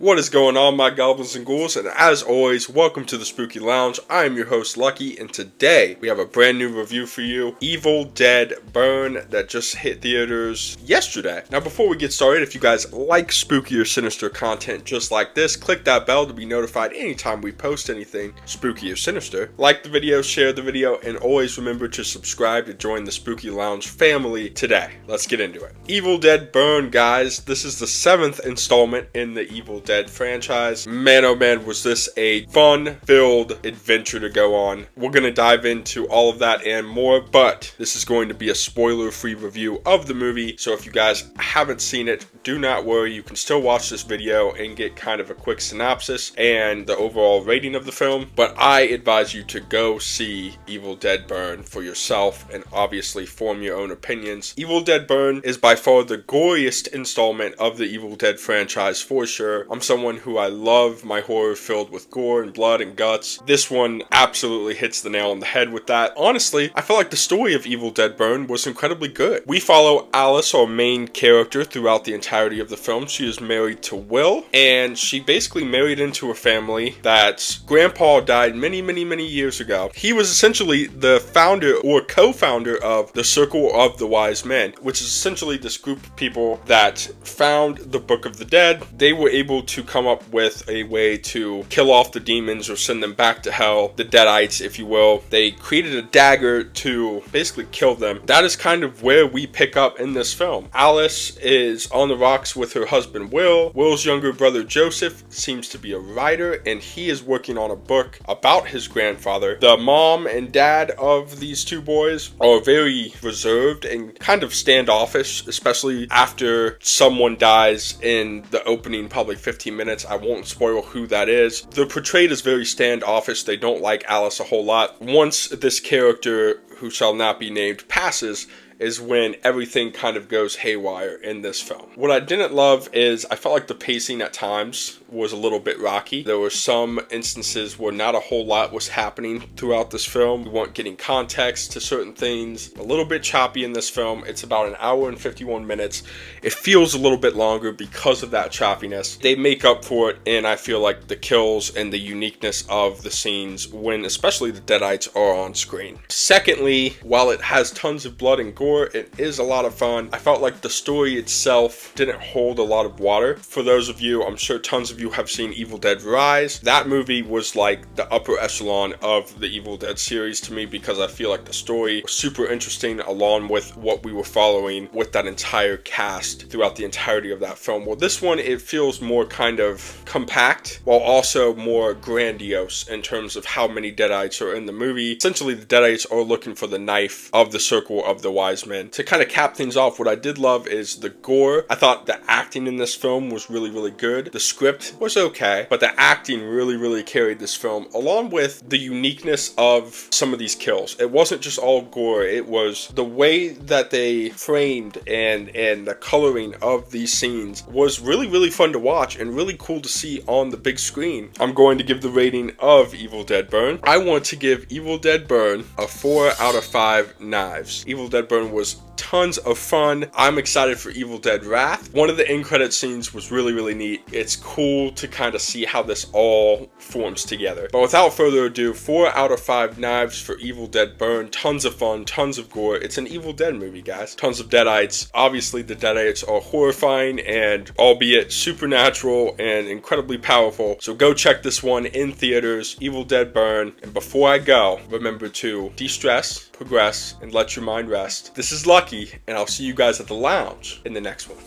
What is going on, my goblins and ghouls, and as always, welcome to the Spooky Lounge. I am your host, Lucky, and today we have a brand new review for you, Evil Dead Burn, that just hit theaters yesterday. Now, before we get started, if you guys like spooky or sinister content just like this, click that bell to be notified anytime we post anything spooky or sinister. Like the video, share the video, and always remember to subscribe to join the Spooky Lounge family today. Let's get into it. Evil Dead Burn, guys. This is the 7th installment in the Evil Dead franchise. Man, oh man, was this a fun-filled adventure to go on. We're going to dive into all of that and more, but this is going to be a spoiler-free review of the movie, so if you guys haven't seen it, do not worry. You can still watch this video and get kind of a quick synopsis and the overall rating of the film, but I advise you to go see Evil Dead Burn for yourself and obviously form your own opinions. Evil Dead Burn is by far the goriest installment of the Evil Dead franchise for sure. I'm someone who I love my horror filled with gore and blood and guts. This one absolutely hits the nail on the head with that. Honestly, I feel like the story of Evil Dead Burn was incredibly good. We follow Alice, our main character, throughout the entirety of the film. She is married to Will, and she basically married into a family that grandpa died many years ago. He was essentially the founder or co-founder of the Circle of the Wise Men, which is essentially this group of people that found the Book of the Dead. They were able to come up with a way to kill off the demons or send them back to hell, the Deadites, if you will. They created a dagger to basically kill them. That is kind of where we pick up in this film. Alice is on the rocks with her husband Will. Will's younger brother Joseph seems to be a writer, and he is working on a book about his grandfather. The mom and dad of these two boys are very reserved and kind of standoffish, especially after someone dies in the opening probably 15 minutes. I won't spoil who that is. They're portrayed as very standoffish. They don't like Alice a whole lot. Once this character, who shall not be named, passes, is when everything kind of goes haywire in this film. What I didn't love is I felt like the pacing at times was a little bit rocky. There were some instances where not a whole lot was happening throughout this film. We weren't getting context to certain things. A little bit choppy in this film. It's about an hour and 51 minutes. It feels a little bit longer because of that choppiness. They make up for it, and I feel like the kills and the uniqueness of the scenes when especially the Deadites are on screen. Secondly, while it has tons of blood and gore, it is a lot of fun. I felt like the story itself didn't hold a lot of water. For those of you, I'm sure tons of you have seen Evil Dead Rise. That movie was like the upper echelon of the Evil Dead series to me because I feel like the story was super interesting along with what we were following with that entire cast throughout the entirety of that film. Well, this one, it feels more kind of compact while also more grandiose in terms of how many Deadites are in the movie. Essentially, the Deadites are looking for the knife of the Circle of the Wise Men. To kind of cap things off, what I did love is the gore. I thought the acting in this film was really good. The script was okay, but the acting really carried this film, along with the uniqueness of some of these kills. It wasn't just all gore. It was the way that they framed and the coloring of these scenes was really fun to watch and really cool to see on the big screen. I'm going to give the rating of Evil Dead Burn. I want to give Evil Dead Burn a 4 out of 5 knives. Evil Dead Burn was tons of fun. I'm excited for Evil Dead Wrath. One of the end credit scenes was really neat. It's cool to kind of see how this all forms together. But without further ado, 4 out of 5 knives for Evil Dead Burn. Tons of fun, tons of gore. It's an Evil Dead movie, guys. Tons of Deadites. Obviously, the Deadites are horrifying and albeit supernatural and incredibly powerful. So go check this one in theaters, Evil Dead Burn. And before I go, remember to de-stress, progress, and let your mind rest. This is Lucky, and I'll see you guys at the lounge in the next one.